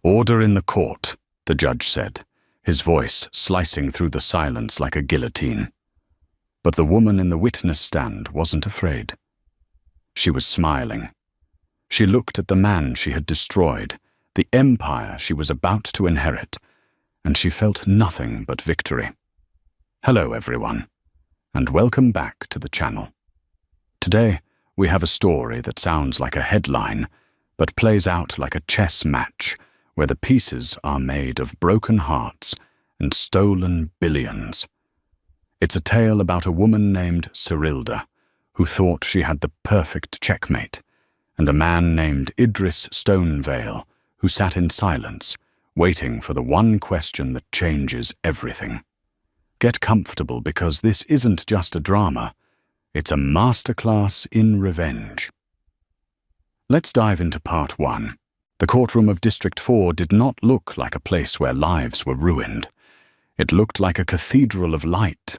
"Order in the court," the judge said, his voice slicing through the silence like a guillotine. But the woman in the witness stand wasn't afraid. She was smiling. She looked at the man she had destroyed, the empire she was about to inherit, and she felt nothing but victory. Hello, everyone, and welcome back to the channel. Today, we have a story that sounds like a headline, but plays out like a chess match where the pieces are made of broken hearts and stolen billions. It's a tale about a woman named Serilda, who thought she had the perfect checkmate, and a man named Idris Stonevale, who sat in silence, waiting for the one question that changes everything. Get comfortable, because this isn't just a drama, it's a masterclass in revenge. Let's dive into part 1. The courtroom of District 4 did not look like a place where lives were ruined. It looked like a cathedral of light.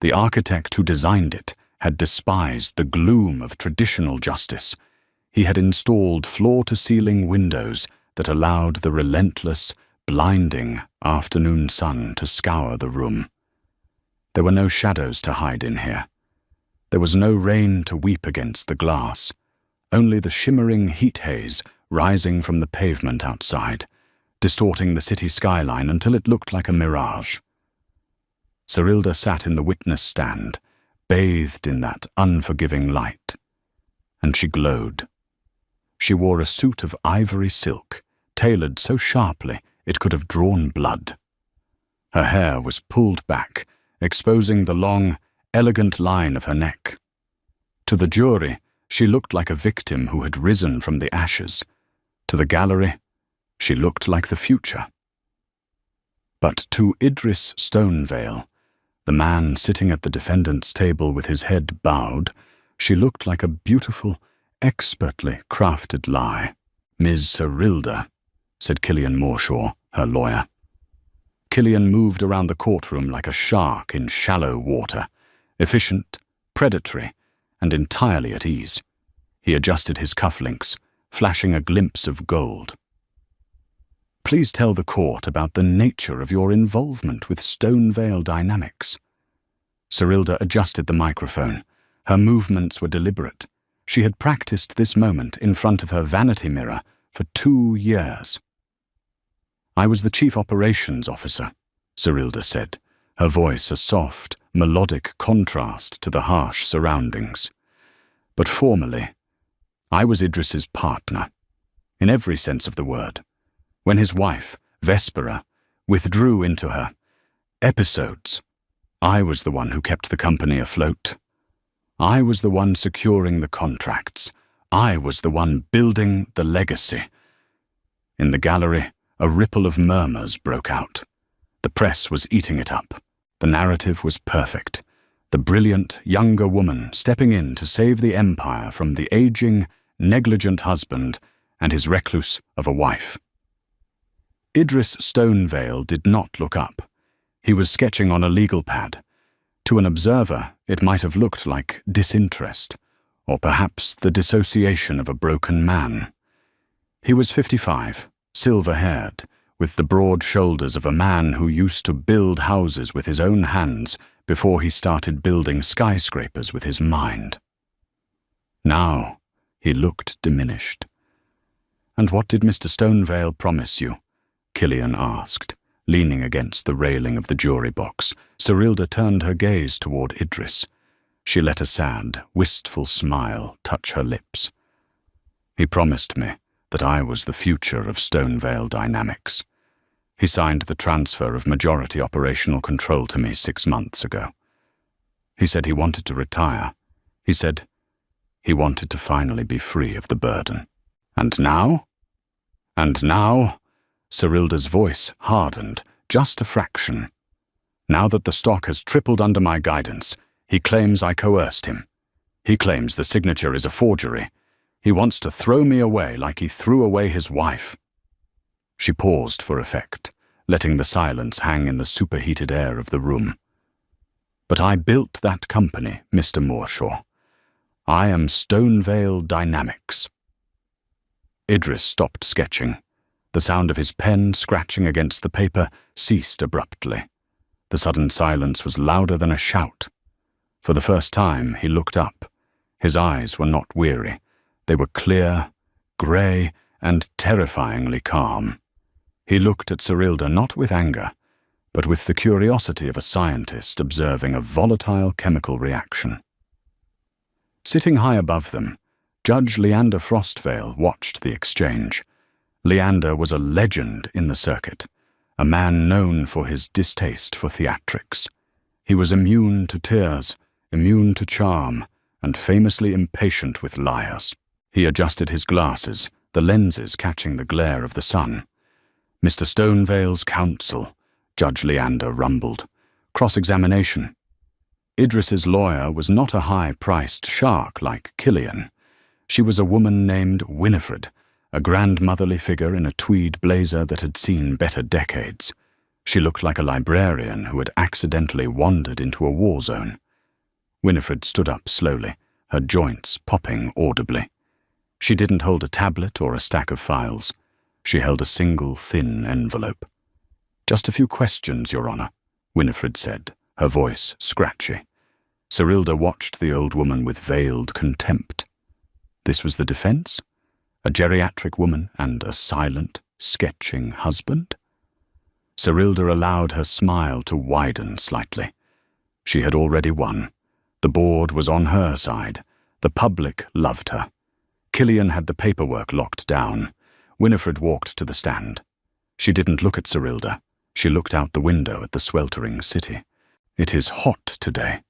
The architect who designed it had despised the gloom of traditional justice. He had installed floor-to-ceiling windows that allowed the relentless, blinding afternoon sun to scour the room. There were no shadows to hide in here. There was no rain to weep against the glass, only the shimmering heat haze rising from the pavement outside, distorting the city skyline until it looked like a mirage. Serilda sat in the witness stand, bathed in that unforgiving light, and she glowed. She wore a suit of ivory silk, tailored so sharply it could have drawn blood. Her hair was pulled back, exposing the long, elegant line of her neck. To the jury, she looked like a victim who had risen from the ashes. To the gallery, she looked like the future. But to Idris Stonevale, the man sitting at the defendant's table with his head bowed, she looked like a beautiful, expertly crafted lie. "Ms. Serilda," said Killian Morshaw, her lawyer. Killian moved around the courtroom like a shark in shallow water, efficient, predatory, and entirely at ease. He adjusted his cufflinks, flashing a glimpse of gold. "Please tell the court about the nature of your involvement with Stonevale Dynamics." Serilda adjusted the microphone. Her movements were deliberate. She had practiced this moment in front of her vanity mirror for 2 years. "I was the chief operations officer," Serilda said, her voice a soft, melodic contrast to the harsh surroundings. "But formally, I was Idris's partner, in every sense of the word. When his wife, Vespera, withdrew into her episodes, I was the one who kept the company afloat. I was the one securing the contracts. I was the one building the legacy." In the gallery, a ripple of murmurs broke out. The press was eating it up. The narrative was perfect. The brilliant, younger woman stepping in to save the empire from the aging, negligent husband and his recluse of a wife. Idris Stonevale did not look up. He was sketching on a legal pad. To an observer, it might have looked like disinterest, or perhaps the dissociation of a broken man. He was 55, silver-haired, with the broad shoulders of a man who used to build houses with his own hands before he started building skyscrapers with his mind. Now, he looked diminished. "And what did Mr. Stonevale promise you?" Killian asked, leaning against the railing of the jury box. Serilda turned her gaze toward Idris. She let a sad, wistful smile touch her lips. "He promised me that I was the future of Stonevale Dynamics. He signed the transfer of majority operational control to me 6 months ago. He said he wanted to retire. He said he wanted to finally be free of the burden. And now?" "And now?" Serilda's voice hardened, just a fraction. "Now that the stock has tripled under my guidance, he claims I coerced him. He claims the signature is a forgery. He wants to throw me away like he threw away his wife." She paused for effect, letting the silence hang in the superheated air of the room. "But I built that company, Mr. Morshaw. I am Stonevale Dynamics." Idris stopped sketching. The sound of his pen scratching against the paper ceased abruptly. The sudden silence was louder than a shout. For the first time, he looked up. His eyes were not weary. They were clear, grey, and terrifyingly calm. He looked at Serilda not with anger, but with the curiosity of a scientist observing a volatile chemical reaction. Sitting high above them, Judge Leander Frostvale watched the exchange. Leander was a legend in the circuit, a man known for his distaste for theatrics. He was immune to tears, immune to charm, and famously impatient with liars. He adjusted his glasses, the lenses catching the glare of the sun. Mr. Stonevale's counsel, Judge Leander rumbled. Cross-examination. Idris's lawyer was not a high-priced shark like Killian. She was a woman named Winifred, a grandmotherly figure in a tweed blazer that had seen better decades. She looked like a librarian who had accidentally wandered into a war zone. Winifred stood up slowly, her joints popping audibly. She didn't hold a tablet or a stack of files. She held a single thin envelope. "Just a few questions, Your Honor," Winifred said, her voice scratchy. Serilda watched the old woman with veiled contempt. This was the defense? A geriatric woman and a silent, sketching husband? Serilda allowed her smile to widen slightly. She had already won. The board was on her side. The public loved her. Killian had the paperwork locked down. Winifred walked to the stand. She didn't look at Serilda. She looked out the window at the sweltering city. "It is hot today,"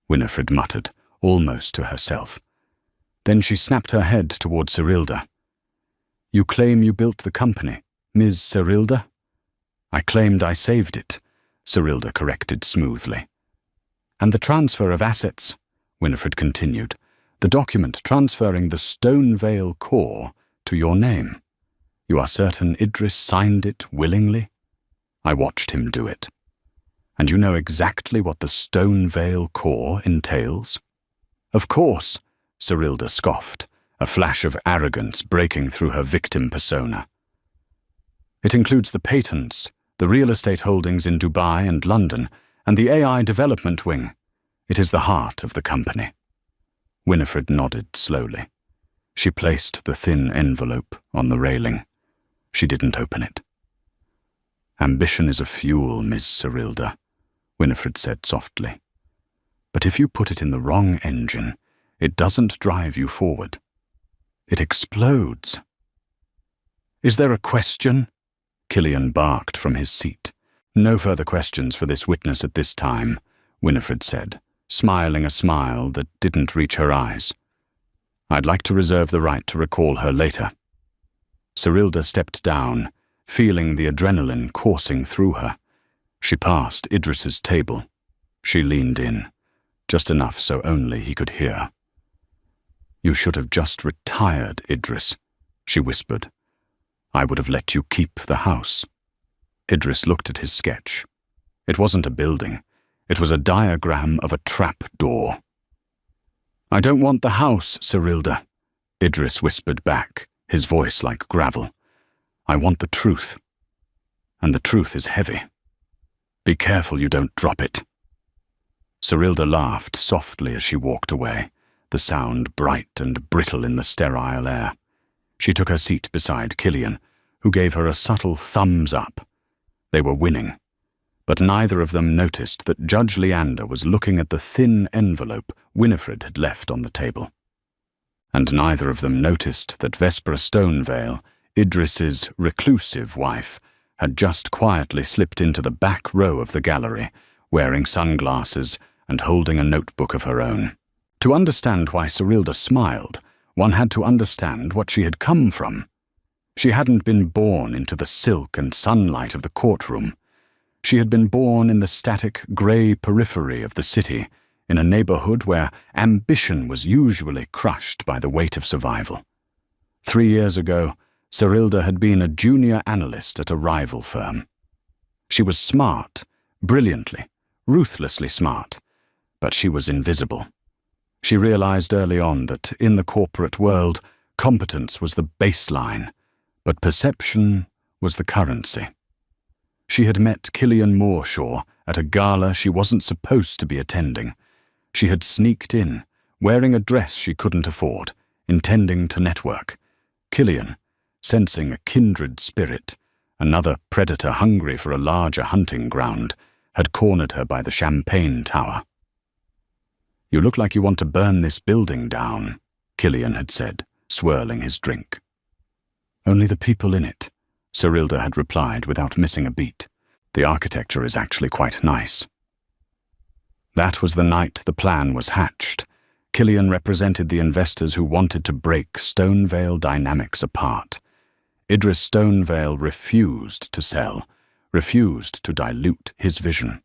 Winifred muttered, almost to herself. Then she snapped her head toward Serilda. "You claim you built the company, Ms. Serilda?" "I claimed I saved it," Serilda corrected smoothly. "And the transfer of assets," Winifred continued, "the document transferring the Stonevale core to your name. You are certain Idris signed it willingly?" "I watched him do it." "And you know exactly what the Stonevale core entails?" "Of course," Serilda scoffed, a flash of arrogance breaking through her victim persona. "It includes the patents, the real estate holdings in Dubai and London, and the AI development wing. It is the heart of the company." Winifred nodded slowly. She placed the thin envelope on the railing. She didn't open it. "Ambition is a fuel, Miss Serilda," Winifred said softly. "But if you put it in the wrong engine, it doesn't drive you forward. It explodes." "Is there a question?" Killian barked from his seat. "No further questions for this witness at this time," Winifred said, smiling a smile that didn't reach her eyes. "I'd like to reserve the right to recall her later." Serilda stepped down, feeling the adrenaline coursing through her. She passed Idris's table. She leaned in, just enough so only he could hear. "You should have just retired, Idris," she whispered. "I would have let you keep the house." Idris looked at his sketch. It wasn't a building. It was a diagram of a trap door. "I don't want the house, Serilda," Idris whispered back, his voice like gravel. "I want the truth. And the truth is heavy. Be careful you don't drop it." Serilda laughed softly as she walked away, the sound bright and brittle in the sterile air. She took her seat beside Killian, who gave her a subtle thumbs up. They were winning. But neither of them noticed that Judge Leander was looking at the thin envelope Winifred had left on the table. And neither of them noticed that Vespera Stonevale, Idris's reclusive wife, had just quietly slipped into the back row of the gallery, wearing sunglasses and holding a notebook of her own. To understand why Serilda smiled, one had to understand what she had come from. She hadn't been born into the silk and sunlight of the courtroom. She had been born in the static grey periphery of the city, in a neighborhood where ambition was usually crushed by the weight of survival. 3 years ago, Serilda had been a junior analyst at a rival firm. She was smart, brilliantly, ruthlessly smart, but she was invisible. She realized early on that in the corporate world, competence was the baseline, but perception was the currency. She had met Killian Mooreshaw at a gala she wasn't supposed to be attending. She had sneaked in, wearing a dress she couldn't afford, intending to network. Killian, sensing a kindred spirit, another predator hungry for a larger hunting ground, had cornered her by the champagne tower. "You look like you want to burn this building down," Killian had said, swirling his drink. "Only the people in it," Cyrilda had replied without missing a beat. "The architecture is actually quite nice." That was the night the plan was hatched. Killian represented the investors who wanted to break Stonevale Dynamics apart. Idris Stonevale refused to sell, refused to dilute his vision.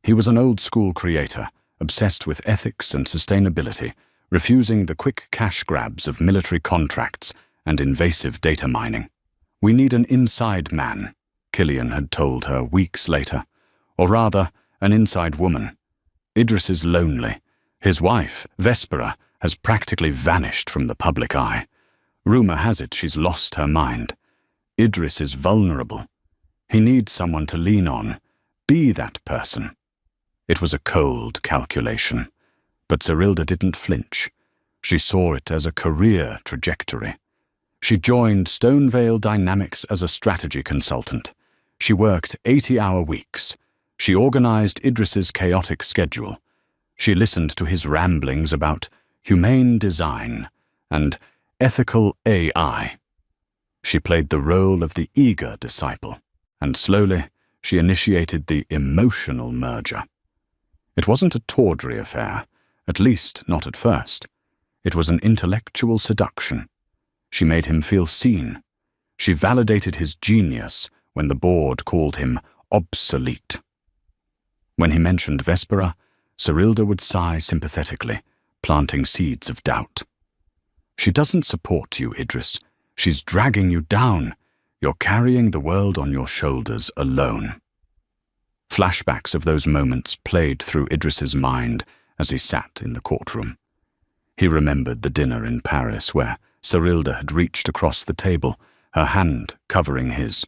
He was an old-school creator, obsessed with ethics and sustainability, refusing the quick cash grabs of military contracts and invasive data mining. "We need an inside man," Killian had told her weeks later. Or rather, an inside woman. Idris is lonely. His wife, Vespera, has practically vanished from the public eye. Rumor has it she's lost her mind. Idris is vulnerable. He needs someone to lean on. Be that person. It was a cold calculation, but Cyrilda didn't flinch. She saw it as a career trajectory. She joined Stonevale Dynamics as a strategy consultant. She worked 80-hour weeks. She organized Idris's chaotic schedule. She listened to his ramblings about humane design and ethical AI. She played the role of the eager disciple, and slowly she initiated the emotional merger. It wasn't a tawdry affair, at least not at first. It was an intellectual seduction. She made him feel seen. She validated his genius when the board called him obsolete. When he mentioned Vespera, Cyrilda would sigh sympathetically, planting seeds of doubt. "She doesn't support you, Idris. She's dragging you down. You're carrying the world on your shoulders alone." Flashbacks of those moments played through Idris's mind as he sat in the courtroom. He remembered the dinner in Paris where Cyrilda had reached across the table, her hand covering his.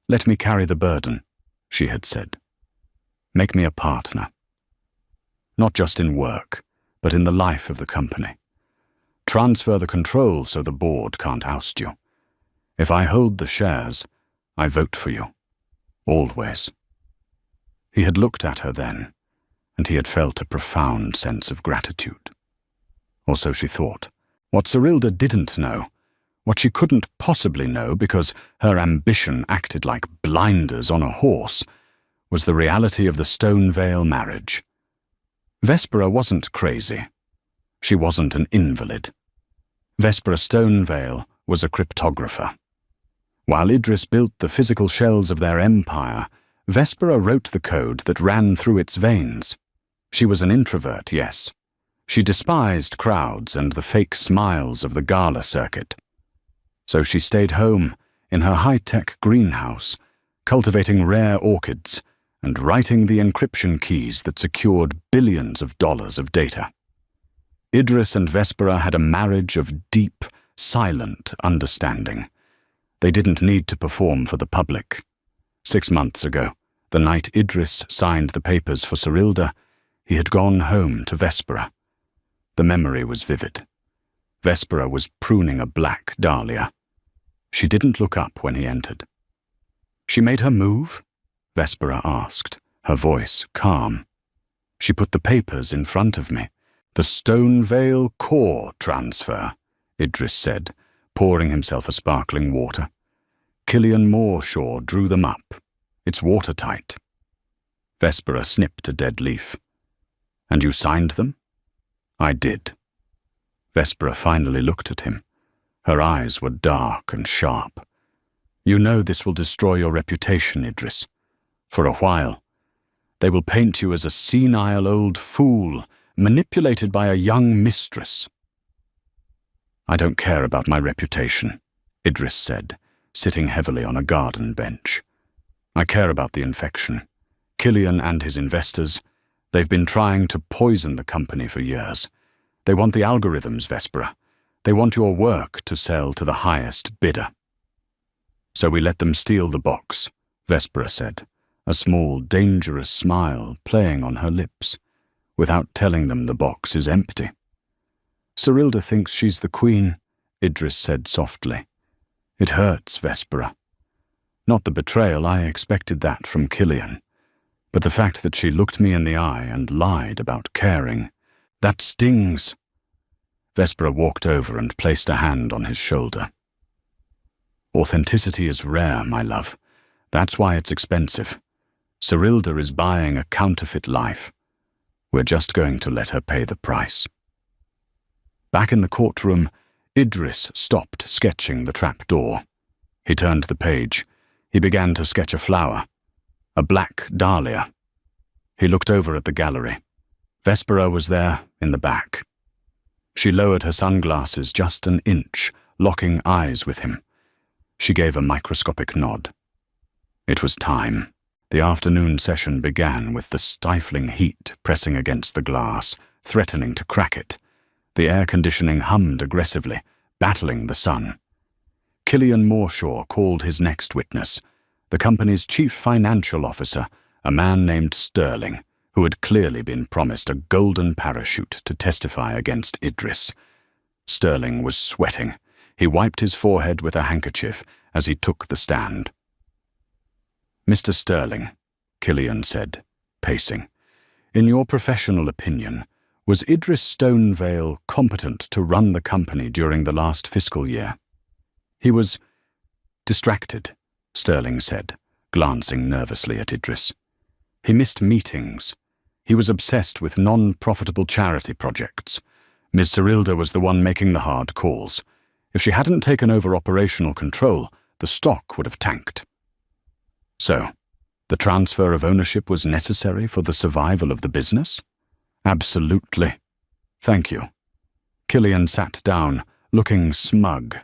"Let me carry the burden," she had said. "Make me a partner. Not just in work, but in the life of the company. Transfer the control so the board can't oust you. If I hold the shares, I vote for you. Always." He had looked at her then, and he had felt a profound sense of gratitude. Or so she thought. What Cyrilda didn't know, what she couldn't possibly know because her ambition acted like blinders on a horse, was the reality of the Stonevale marriage. Vespera wasn't crazy. She wasn't an invalid. Vespera Stonevale was a cryptographer. While Idris built the physical shells of their empire, Vespera wrote the code that ran through its veins. She was an introvert, yes. She despised crowds and the fake smiles of the gala circuit. So she stayed home in her high-tech greenhouse, cultivating rare orchids and writing the encryption keys that secured billions of dollars of data. Idris and Vespera had a marriage of deep, silent understanding. They didn't need to perform for the public. 6 months ago, the night Idris signed the papers for Cyrilda, he had gone home to Vespera. The memory was vivid. Vespera was pruning a black dahlia. She didn't look up when he entered. "She made her move?" Vespera asked, her voice calm. "She put the papers in front of me. The Stonevale core transfer," Idris said, pouring himself a sparkling water. "Killian Mooreshaw drew them up. It's watertight." Vespera snipped a dead leaf. "And you signed them?" "I did." Vespera finally looked at him. Her eyes were dark and sharp. "You know this will destroy your reputation, Idris. For a while. They will paint you as a senile old fool, manipulated by a young mistress." "I don't care about my reputation," Idris said, sitting heavily on a garden bench. "I care about the infection. Killian and his investors, they've been trying to poison the company for years. They want the algorithms, Vespera. They want your work to sell to the highest bidder." So we let them steal the box, Vespera said, a small, dangerous smile playing on her lips, without telling them the box is empty. Cerilda thinks she's the queen, Idris said softly. It hurts, Vespera. Not the betrayal, I expected that from Killian, but the fact that she looked me in the eye and lied about caring, that stings. Vespera walked over and placed a hand on his shoulder. Authenticity is rare, my love. That's why it's expensive. Cerilda is buying a counterfeit life. We're just going to let her pay the price. Back in the courtroom, Idris stopped sketching the trap door. He turned the page. He began to sketch a flower, a black dahlia. He looked over at the gallery. Vespera was there in the back. She lowered her sunglasses just an inch, locking eyes with him. She gave a microscopic nod. It was time. The afternoon session began with the stifling heat pressing against the glass, threatening to crack it. The air conditioning hummed aggressively, battling the sun. Killian Morshaw called his next witness, the company's chief financial officer, a man named Sterling, who had clearly been promised a golden parachute to testify against Idris. Sterling was sweating. He wiped his forehead with a handkerchief as he took the stand. Mr. Sterling, Killian said, pacing, in your professional opinion, was Idris Stonevale competent to run the company during the last fiscal year? He was distracted, Sterling said, glancing nervously at Idris. He missed meetings. He was obsessed with non-profitable charity projects. Ms. Cerilda was the one making the hard calls. If she hadn't taken over operational control, the stock would have tanked. So, the transfer of ownership was necessary for the survival of the business? Absolutely. Thank you. Killian sat down, looking smug.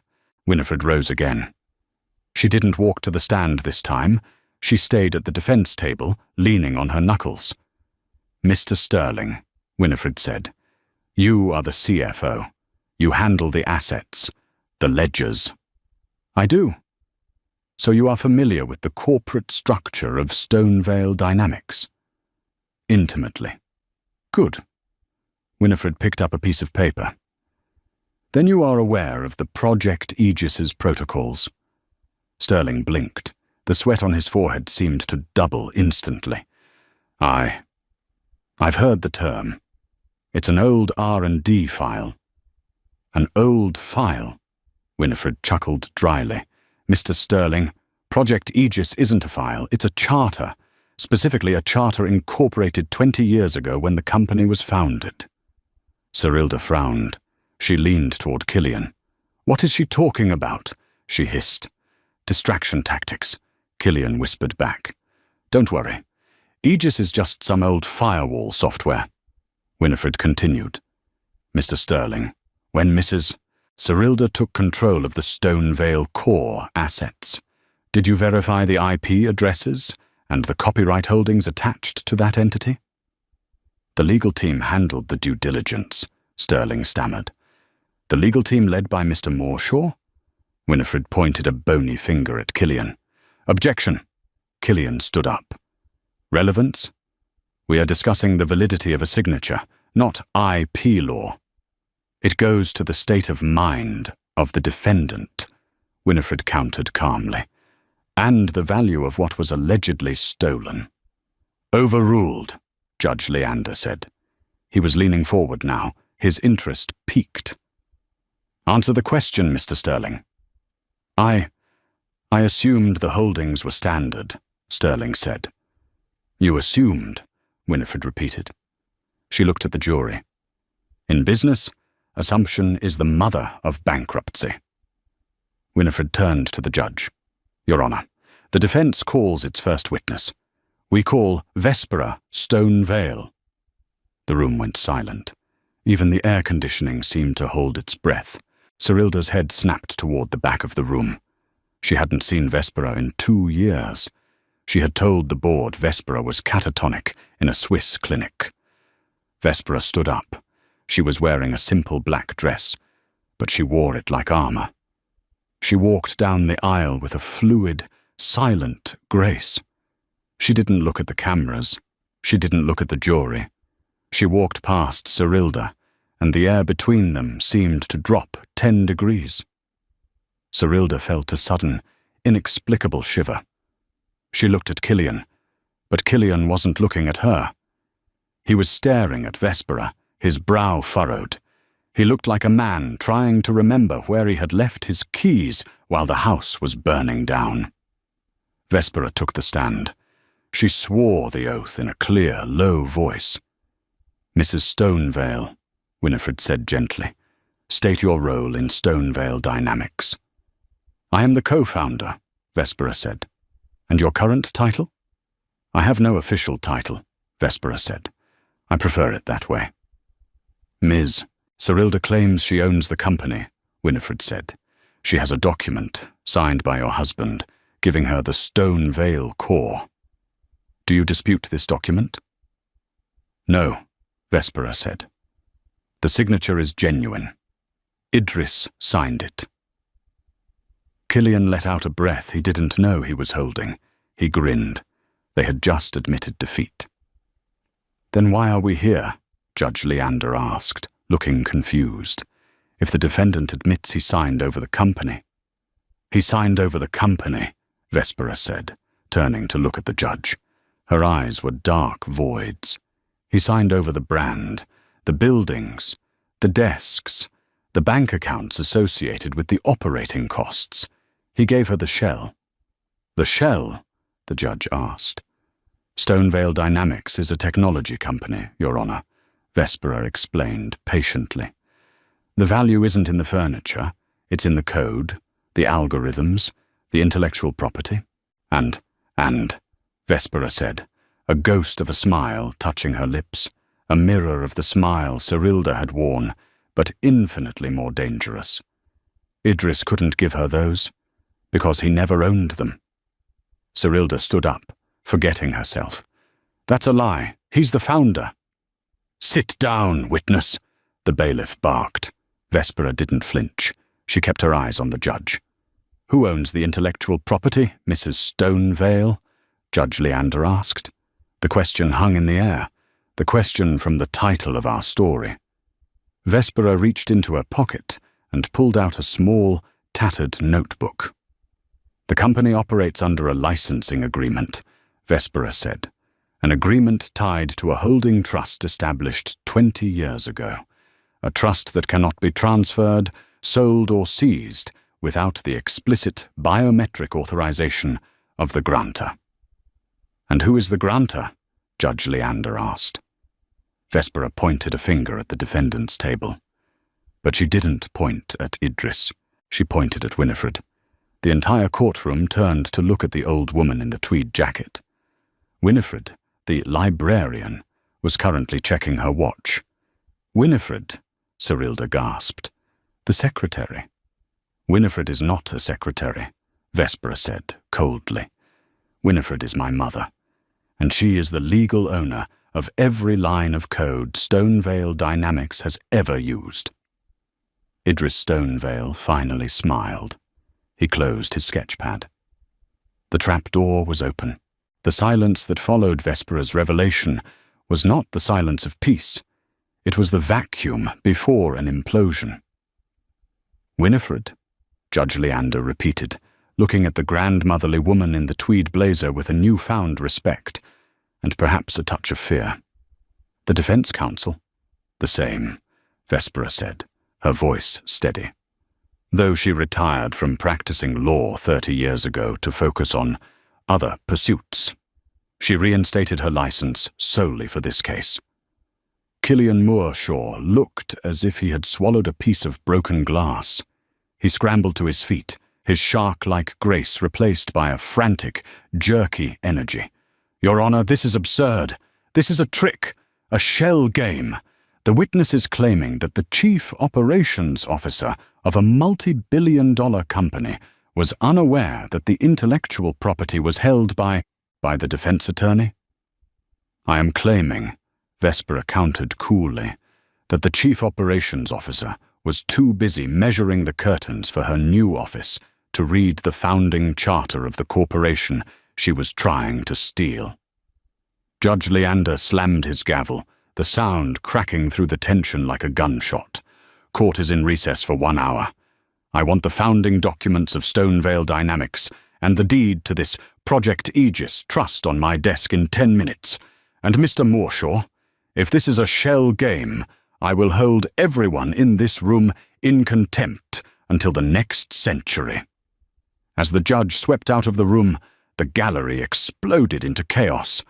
Winifred rose again. She didn't walk to the stand this time. She stayed at the defense table, leaning on her knuckles. Mr. Sterling, Winifred said, you are the CFO. You handle the assets, the ledgers. I do. So you are familiar with the corporate structure of Stonevale Dynamics? Intimately. Good. Winifred picked up a piece of paper. Then you are aware of the Project Aegis's protocols. Sterling blinked. The sweat on his forehead seemed to double instantly. I've heard the term. It's an old R&D file. An old file? Winifred chuckled dryly. Mr. Sterling, Project Aegis isn't a file, it's a charter, specifically a charter incorporated 20 years ago when the company was founded. Cerilda frowned. She leaned toward Killian. What is she talking about? She hissed. Distraction tactics, Killian whispered back. Don't worry. Aegis is just some old firewall software. Winifred continued. Mr. Sterling, when Mrs. Cerilda took control of the Stonevale core assets, did you verify the IP addresses and the copyright holdings attached to that entity? The legal team handled the due diligence, Sterling stammered. The legal team led by Mr. Morshaw? Winifred pointed a bony finger at Killian. Objection. Killian stood up. Relevance? We are discussing the validity of a signature, not IP law. It goes to the state of mind of the defendant, Winifred countered calmly, and the value of what was allegedly stolen. Overruled, Judge Leander said. He was leaning forward now, his interest piqued. Answer the question, Mr. Sterling. I assumed the holdings were standard, Sterling said. You assumed, Winifred repeated. She looked at the jury. In business, assumption is the mother of bankruptcy. Winifred turned to the judge. Your Honor, the defense calls its first witness. We call Vespera Stonevale. The room went silent. Even the air conditioning seemed to hold its breath. Cerilda's head snapped toward the back of the room. She hadn't seen Vespera in 2 years. She had told the board Vespera was catatonic in a Swiss clinic. Vespera stood up. She was wearing a simple black dress, but she wore it like armor. She walked down the aisle with a fluid, silent grace. She didn't look at the cameras. She didn't look at the jury. She walked past Cyrilda, and the air between them seemed to drop 10 degrees. Cyrilda felt a sudden, inexplicable shiver. She looked at Killian, but Killian wasn't looking at her. He was staring at Vespera, his brow furrowed. He looked like a man trying to remember where he had left his keys while the house was burning down. Vespera took the stand. She swore the oath in a clear, low voice. "Mrs. Stonevale," Winifred said gently, "state your role in Stonevale Dynamics." "I am the co-founder," Vespera said. "And your current title?" "I have no official title," Vespera said. "I prefer it that way." "Ms. Cyrilda claims she owns the company," Winifred said. "She has a document, signed by your husband, giving her the Stonevale core. Do you dispute this document?" "No," Vespera said. "The signature is genuine. Idris signed it." Killian let out a breath he didn't know he was holding. He grinned. They had just admitted defeat. "Then why are we here?" Judge Leander asked, looking confused. "If the defendant admits he signed over the company." "He signed over the company," Vespera said, turning to look at the judge. Her eyes were dark voids. "He signed over the brand, the buildings, the desks, the bank accounts associated with the operating costs. He gave her the shell." "The shell?" the judge asked. "Stonevale Dynamics is a technology company, Your Honor," Vespera explained patiently. "The value isn't in the furniture, it's in the code, the algorithms, the intellectual property, and, Vespera said, a ghost of a smile touching her lips, a mirror of the smile Cyrilda had worn, but infinitely more dangerous. Idris couldn't give her those, because he never owned them." Cyrilda stood up, forgetting herself. "That's a lie. He's the founder." "Sit down, witness," the bailiff barked. Vespera didn't flinch. She kept her eyes on the judge. "Who owns the intellectual property, Mrs. Stonevale?" Judge Leander asked. The question hung in the air, the question from the title of our story. Vespera reached into her pocket and pulled out a small, tattered notebook. "The company operates under a licensing agreement," Vespera said. "An agreement tied to a holding trust established 20 years ago. A trust that cannot be transferred, sold, or seized without the explicit biometric authorization of the grantor." "And who is the grantor?" Judge Leander asked. Vespera pointed a finger at the defendant's table. But she didn't point at Idris. She pointed at Winifred. The entire courtroom turned to look at the old woman in the tweed jacket. Winifred, the librarian, was currently checking her watch. "Winifred," Cyrilda gasped. "The secretary." "Winifred is not a secretary," Vespera said coldly. "Winifred is my mother, and she is the legal owner of every line of code Stonevale Dynamics has ever used." Idris Stonevale finally smiled. He closed his sketchpad. The trap door was open. The silence that followed Vespera's revelation was not the silence of peace. It was the vacuum before an implosion. "Winifred," Judge Leander repeated, looking at the grandmotherly woman in the tweed blazer with a newfound respect, and perhaps a touch of fear. "The defense counsel?" "The same," Vespera said, her voice steady. Though she retired from practicing law 30 years ago to focus on other pursuits, she reinstated her license solely for this case. Killian Moorshaw looked as if he had swallowed a piece of broken glass. He scrambled to his feet, his shark-like grace replaced by a frantic, jerky energy. "Your Honor, this is absurd. This is a trick, a shell game. The witness is claiming that the chief operations officer of a multi-billion-dollar company was unaware that the intellectual property was held by the defense attorney." "I am claiming," Vespera countered coolly, "that the chief operations officer was too busy measuring the curtains for her new office to read the founding charter of the corporation she was trying to steal. Judge Leander slammed his gavel, the sound cracking through the tension like a gunshot. Court is in recess for 1 hour. I want the founding documents of Stonevale Dynamics and the deed to this Project Aegis trust on my desk in 10 minutes. And Mr. Moorshaw, if this is a shell game, I will hold everyone in this room in contempt until the next century. As the judge swept out of the room, the gallery exploded into chaos.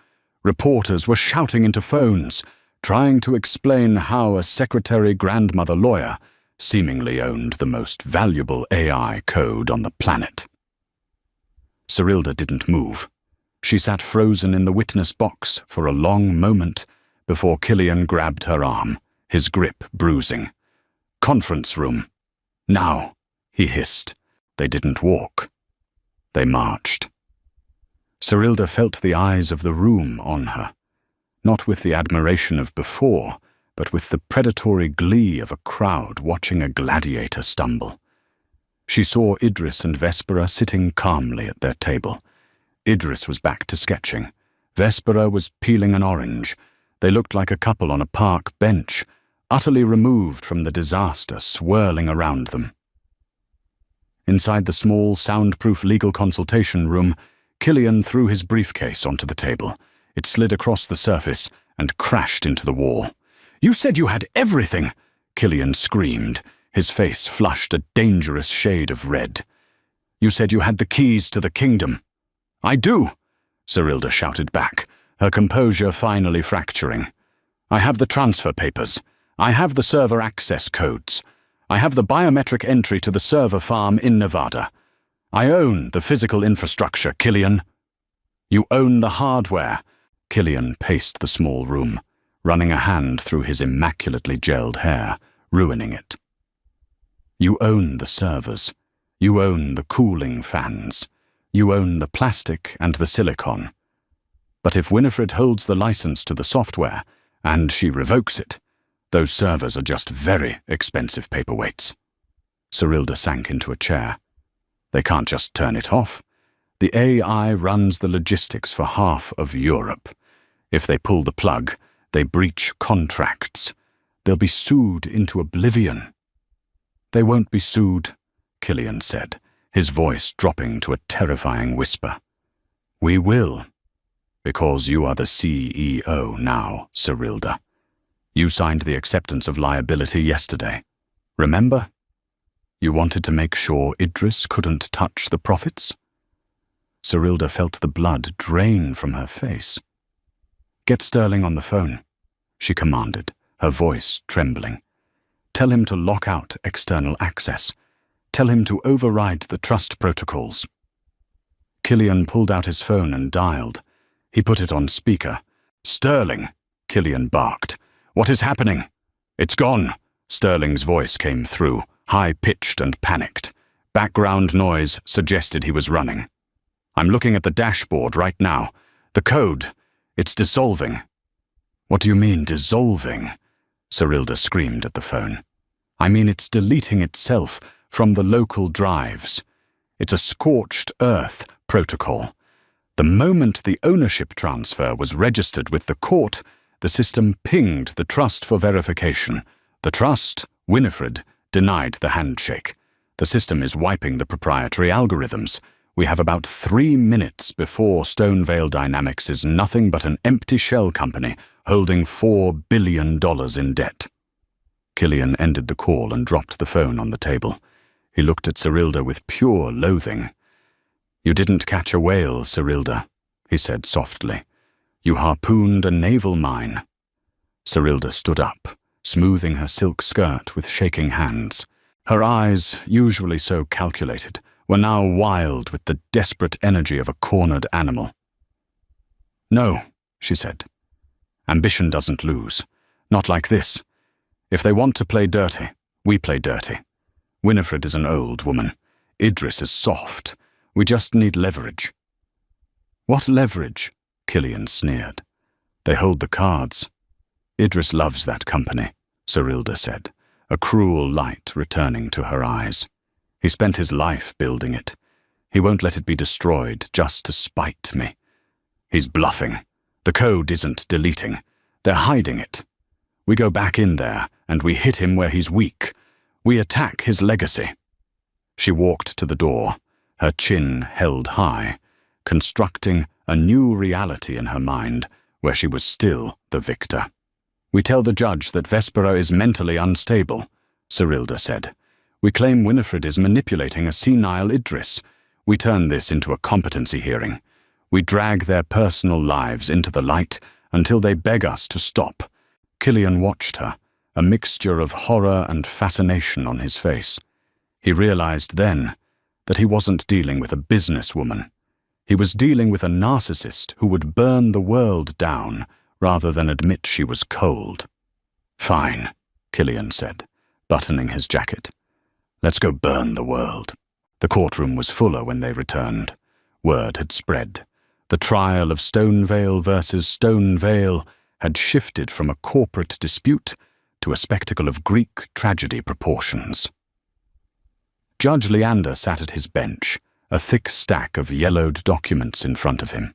Reporters were shouting into phones, trying to explain how a secretary grandmother lawyer seemingly owned the most valuable AI code on the planet. Cyrilda didn't move. She sat frozen in the witness box for a long moment before Killian grabbed her arm, his grip bruising. "Conference room. Now," he hissed. They didn't walk. They marched. Cyrilda felt the eyes of the room on her, not with the admiration of before, but with the predatory glee of a crowd watching a gladiator stumble. She saw Idris and Vespera sitting calmly at their table. Idris was back to sketching. Vespera was peeling an orange. They looked like a couple on a park bench, utterly removed from the disaster swirling around them. Inside the small, soundproof legal consultation room, Killian threw his briefcase onto the table. It slid across the surface and crashed into the wall. "You said you had everything!" Killian screamed. His face flushed a dangerous shade of red. "You said you had the keys to the kingdom." "I do," Cyrilda shouted back, her composure finally fracturing. "I have the transfer papers. I have the server access codes. I have the biometric entry to the server farm in Nevada. I own the physical infrastructure, Killian." "You own the hardware." Killian paced the small room, running a hand through his immaculately gelled hair, ruining it. "You own the servers. You own the cooling fans. You own the plastic and the silicon. But if Winifred holds the license to the software, and she revokes it, those servers are just very expensive paperweights." Cyrilda sank into a chair. "They can't just turn it off. The AI runs the logistics for half of Europe. If they pull the plug, they breach contracts. They'll be sued into oblivion." "They won't be sued," Killian said, his voice dropping to a terrifying whisper. "We will. Because you are the CEO now, Cyrilda. You signed the acceptance of liability yesterday. Remember? You wanted to make sure Idris couldn't touch the profits?" Cyrilda felt the blood drain from her face. "Get Sterling on the phone," she commanded, her voice trembling. "Tell him to lock out external access. Tell him to override the trust protocols." Killian pulled out his phone and dialed. He put it on speaker. "Sterling," Killian barked. "What is happening?" "It's gone," Sterling's voice came through, high-pitched and panicked. Background noise suggested he was running. "I'm looking at the dashboard right now. The code, it's dissolving." "What do you mean, dissolving?" Cyrilda screamed at the phone. "I mean it's deleting itself from the local drives. It's a scorched earth protocol. The moment the ownership transfer was registered with the court, the system pinged the trust for verification. The trust, Winifred, denied the handshake. The system is wiping the proprietary algorithms. We have about 3 minutes before Stonevale Dynamics is nothing but an empty shell company holding $4 billion in debt." Killian ended the call and dropped the phone on the table. He looked at Cyrilda with pure loathing. "You didn't catch a whale, Cyrilda," he said softly. "You harpooned a naval mine." Cyrilda stood up, smoothing her silk skirt with shaking hands. Her eyes, usually so calculated, were now wild with the desperate energy of a cornered animal. "No," she said. "Ambition doesn't lose. Not like this. If they want to play dirty, we play dirty. Winifred is an old woman. Idris is soft. We just need leverage." "What leverage?" Killian sneered. "They hold the cards." "Idris loves that company," Cyrilda said, a cruel light returning to her eyes. He spent his life building it. He won't let it be destroyed just to spite me. He's bluffing. The code isn't deleting. They're hiding it. We go back in there, and we hit him where he's weak. We attack his legacy." She walked to the door, her chin held high, constructing a new reality in her mind where she was still the victor. "We tell the judge that Vespera is mentally unstable," Cyrilda said. "We claim Winifred is manipulating a senile Idris. We turn this into a competency hearing. We drag their personal lives into the light until they beg us to stop." Killian watched her, a mixture of horror and fascination on his face. He realized then that he wasn't dealing with a businesswoman. He was dealing with a narcissist who would burn the world down rather than admit she was cold. "Fine," Killian said, buttoning his jacket. "Let's go burn the world." The courtroom was fuller when they returned. Word had spread. The trial of Stonevale versus Stonevale had shifted from a corporate dispute to a spectacle of Greek tragedy proportions. Judge Leander sat at his bench, a thick stack of yellowed documents in front of him.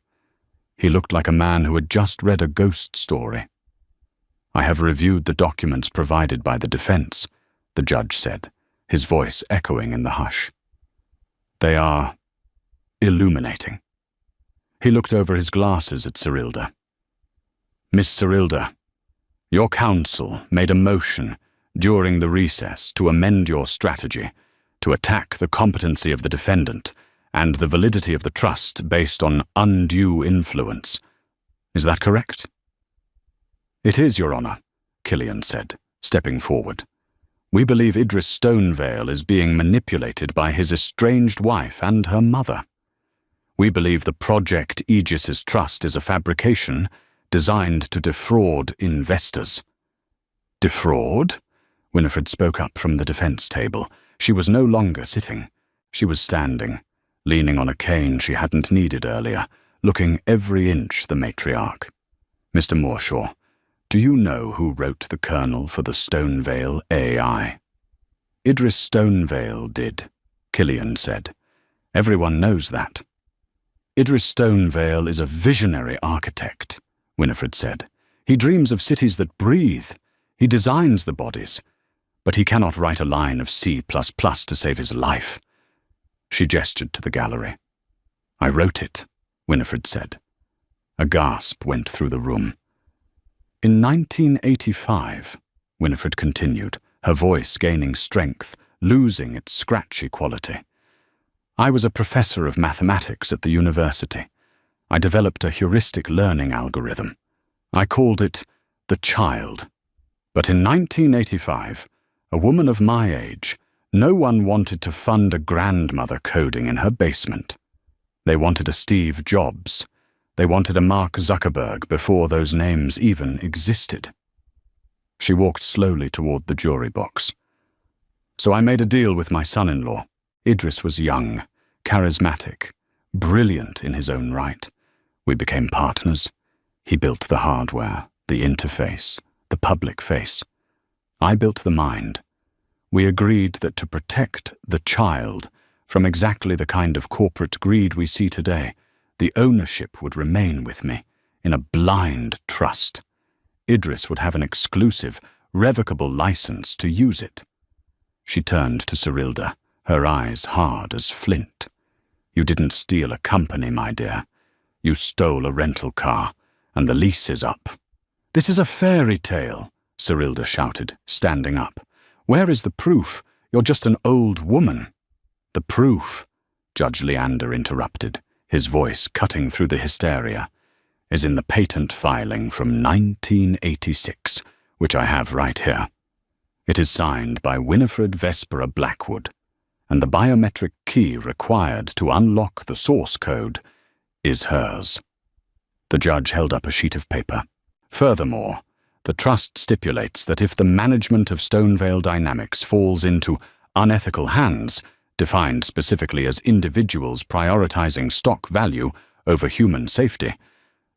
He looked like a man who had just read a ghost story. "I have reviewed the documents provided by the defense," the judge said, his voice echoing in the hush. "They are illuminating." He looked over his glasses at Cyrilda. "Miss Cyrilda, your counsel made a motion during the recess to amend your strategy, to attack the competency of the defendant and the validity of the trust based on undue influence. Is that correct?" "It is, Your Honor," Killian said, stepping forward. "We believe Idris Stonevale is being manipulated by his estranged wife and her mother. We believe the Project Aegis's trust is a fabrication designed to defraud investors." "Defraud?" Winifred spoke up from the defense table. She was no longer sitting. She was standing, leaning on a cane she hadn't needed earlier, looking every inch the matriarch. "Mr. Moorshaw, do you know who wrote the kernel for the Stonevale AI?" "Idris Stonevale did," Killian said. "Everyone knows that." "Idris Stonevale is a visionary architect," Winifred said. "He dreams of cities that breathe. He designs the bodies. But he cannot write a line of C++ to save his life." She gestured to the gallery. "I wrote it," Winifred said. A gasp went through the room. "In 1985, Winifred continued, her voice gaining strength, losing its scratchy quality. "I was a professor of mathematics at the university. I developed a heuristic learning algorithm. I called it the child. But in 1985, a woman of my age, no one wanted to fund a grandmother coding in her basement. They wanted a Steve Jobs. They wanted a Mark Zuckerberg before those names even existed." She walked slowly toward the jury box. "So I made a deal with my son-in-law. Idris was young, charismatic, brilliant in his own right. We became partners. He built the hardware, the interface, the public face. I built the mind. We agreed that to protect the child from exactly the kind of corporate greed we see today, the ownership would remain with me, in a blind trust. Idris would have an exclusive, revocable license to use it." She turned to Cyrilda, her eyes hard as flint. "You didn't steal a company, my dear. You stole a rental car, and the lease is up." "This is a fairy tale," Cyrilda shouted, standing up. "Where is the proof? You're just an old woman." "The proof," Judge Leander interrupted, his voice cutting through the hysteria, "is in the patent filing from 1986, which I have right here. It is signed by Winifred Vespera Blackwood, and the biometric key required to unlock the source code is hers." The judge held up a sheet of paper. "Furthermore, the trust stipulates that if the management of Stonevale Dynamics falls into unethical hands, defined specifically as individuals prioritizing stock value over human safety,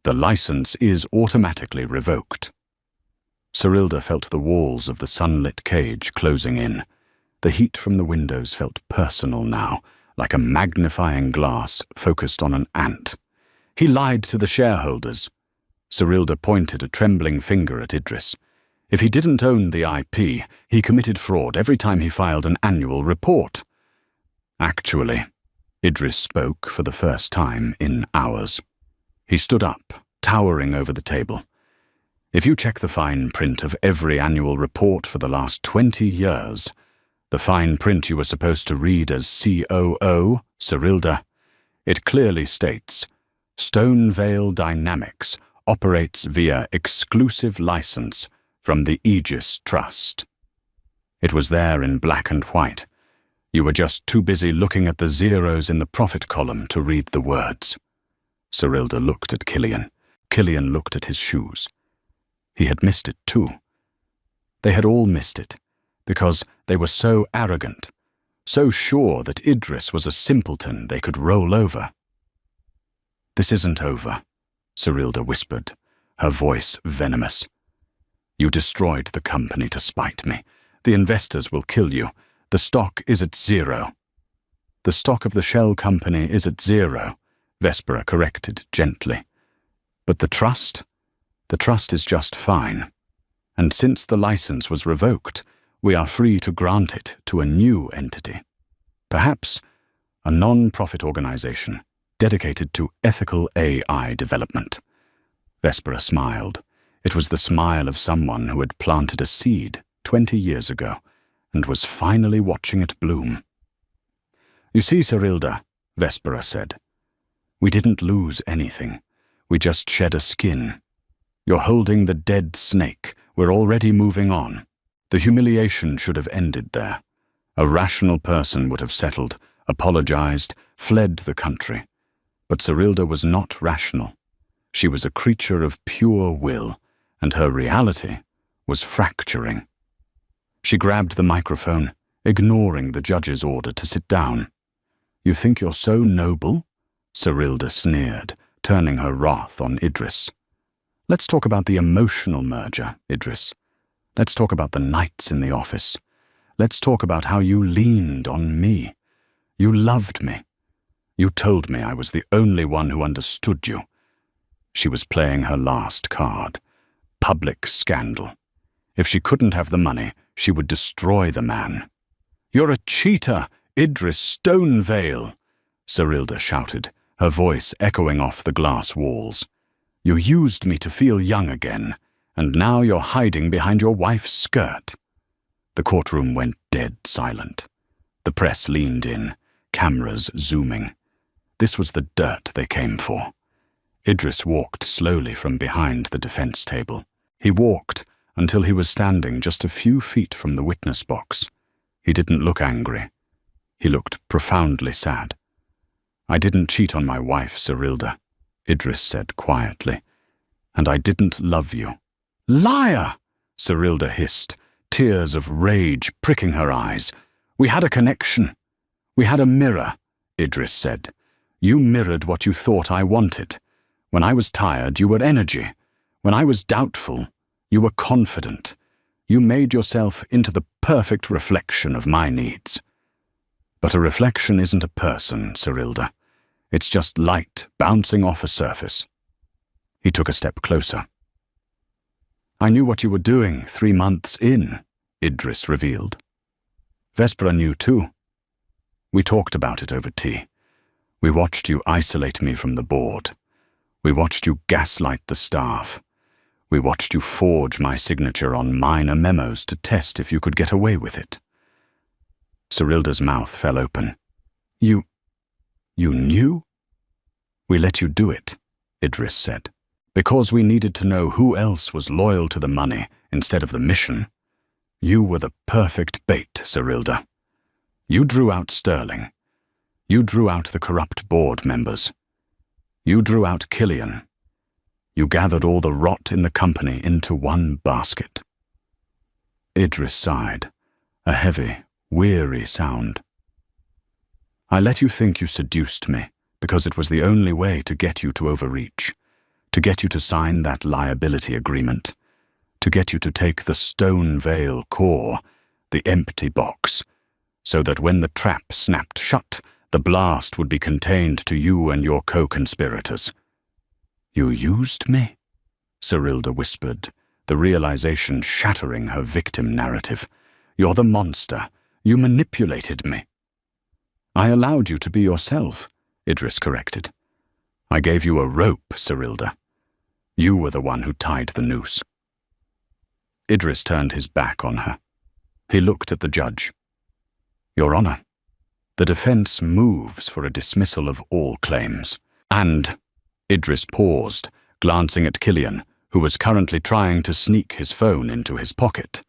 the license is automatically revoked." Cyrilda felt the walls of the sunlit cage closing in. The heat from the windows felt personal now, like a magnifying glass focused on an ant. He lied to the shareholders. Cyrilda pointed a trembling finger at Idris. If he didn't own the IP, he committed fraud every time he filed an annual report. Actually, Idris spoke for the first time in hours. He stood up, towering over the table. If you check the fine print of every annual report for the last 20 years, the fine print you were supposed to read as COO, Cyrilda, it clearly states, Stonevale Dynamics operates via exclusive license from the Aegis Trust. It was there in black and white. You were just too busy looking at the zeros in the profit column to read the words. Cyrilda looked at Killian. Killian looked at his shoes. He had missed it too. They had all missed it, because they were so arrogant, so sure that Idris was a simpleton they could roll over. "This isn't over," Cyrilda whispered, her voice venomous. "You destroyed the company to spite me. The investors will kill you. The stock is at zero." "The stock of the shell company is at zero," Vespera corrected gently. "But the trust? The trust is just fine. And since the license was revoked, we are free to grant it to a new entity. Perhaps a non-profit organization dedicated to ethical AI development." Vespera smiled. It was the smile of someone who had planted a seed 20 years ago and was finally watching it bloom. "You see, Cyrilda," Vespera said, "we didn't lose anything. We just shed a skin. You're holding the dead snake. We're already moving on. The humiliation should have ended there. A rational person would have settled, apologized, fled the country. But Cyrilda was not rational. She was a creature of pure will, and her reality was fracturing. She grabbed the microphone, ignoring the judge's order to sit down. "You think you're so noble?" Cyrilda sneered, turning her wrath on Idris. "Let's talk about the emotional merger, Idris. Let's talk about the nights in the office. Let's talk about how you leaned on me. You loved me. You told me I was the only one who understood you." She was playing her last card. Public scandal. If she couldn't have the money, she would destroy the man. "You're a cheater, Idris Stonevale," Cyrilda shouted, her voice echoing off the glass walls. "You used me to feel young again, and now you're hiding behind your wife's skirt." The courtroom went dead silent. The press leaned in, cameras zooming. This was the dirt they came for. Idris walked slowly from behind the defense table. He walked until he was standing just a few feet from the witness box. He didn't look angry. He looked profoundly sad. "I didn't cheat on my wife, Cyrilda," Idris said quietly. "And I didn't love you." "Liar!" Cyrilda hissed, tears of rage pricking her eyes. "We had a connection. We had a mirror," Idris said. "You mirrored what you thought I wanted. When I was tired, you were energy. When I was doubtful, you were confident. You made yourself into the perfect reflection of my needs." "But a reflection isn't a person, Cyrilda. It's just light bouncing off a surface." He took a step closer. "I knew what you were doing 3 months in," Idris revealed. "Vespera knew too. We talked about it over tea. We watched you isolate me from the board. We watched you gaslight the staff. We watched you forge my signature on minor memos to test if you could get away with it." Cyrilda's mouth fell open. You knew?" "We let you do it," Idris said, "because we needed to know who else was loyal to the money instead of the mission. You were the perfect bait, Cyrilda. You drew out Sterling. You drew out the corrupt board members. You drew out Killian. You gathered all the rot in the company into one basket." Idris sighed, a heavy, weary sound. "I let you think you seduced me because it was the only way to get you to overreach, to get you to sign that liability agreement, to get you to take the Stonevale core, the empty box, so that when the trap snapped shut, the blast would be contained to you and your co-conspirators. You used me? Cyrilda whispered, the realization shattering her victim narrative. You're the monster. You manipulated me. I allowed you to be yourself, Idris corrected. I gave you a rope, Cyrilda. You were the one who tied the noose. Idris turned his back on her. He looked at the judge. Your Honor, the defense moves for a dismissal of all claims. And Idris paused, glancing at Killian, who was currently trying to sneak his phone into his pocket.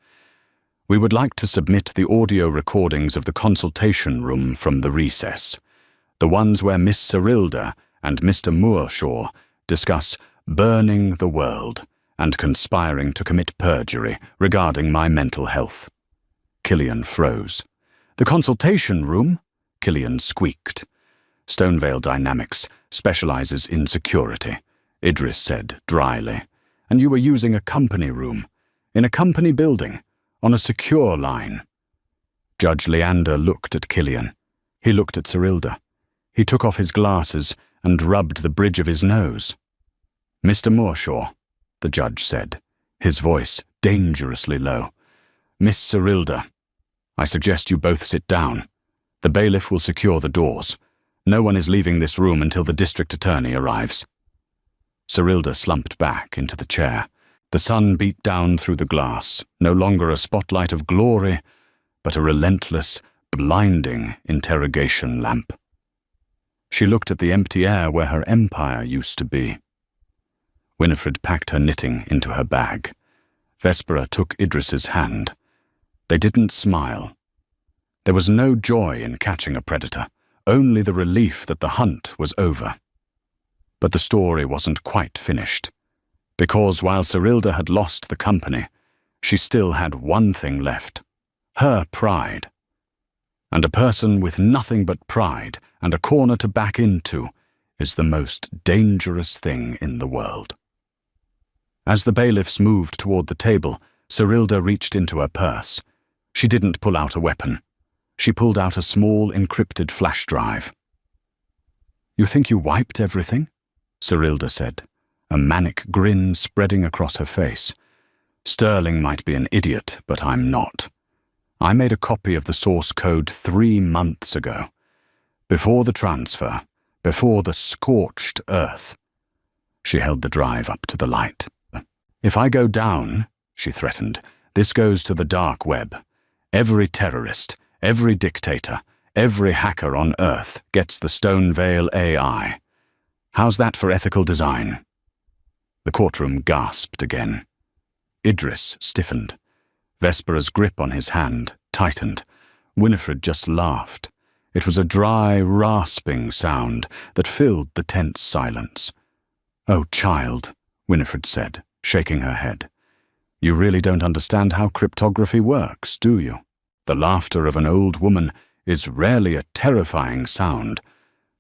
We would like to submit the audio recordings of the consultation room from the recess, the ones where Miss Cyrilda and Mr. Moorshaw discuss burning the world and conspiring to commit perjury regarding my mental health. Killian froze. The consultation room? Killian squeaked. Stonevale Dynamics specializes in security, Idris said dryly. And you were using a company room, in a company building, on a secure line. Judge Leander looked at Killian. He looked at Cyrilda. He took off his glasses and rubbed the bridge of his nose. Mr. Moorshaw, the judge said, his voice dangerously low. Miss Cyrilda, I suggest you both sit down. The bailiff will secure the doors. No one is leaving this room until the district attorney arrives. Cyrilda slumped back into the chair. The sun beat down through the glass, no longer a spotlight of glory, but a relentless, blinding interrogation lamp. She looked at the empty air where her empire used to be. Winifred packed her knitting into her bag. Vespera took Idris's hand. They didn't smile. There was no joy in catching a predator, only the relief that the hunt was over. But the story wasn't quite finished, because while Cyrilda had lost the company, she still had one thing left, her pride. And a person with nothing but pride and a corner to back into is the most dangerous thing in the world. As the bailiffs moved toward the table, Cyrilda reached into her purse. She didn't pull out a weapon. She pulled out a small encrypted flash drive. You think you wiped everything? Cyrilda said, a manic grin spreading across her face. Sterling might be an idiot, but I'm not. I made a copy of the source code 3 months ago. Before the transfer, before the scorched earth. She held the drive up to the light. If I go down, she threatened, this goes to the dark web. Every terrorist, every dictator, every hacker on Earth gets the Stonevale AI. How's that for ethical design? The courtroom gasped again. Idris stiffened. Vespera's grip on his hand tightened. Winifred just laughed. It was a dry, rasping sound that filled the tense silence. Oh, child, Winifred said, shaking her head. You really don't understand how cryptography works, do you? The laughter of an old woman is rarely a terrifying sound,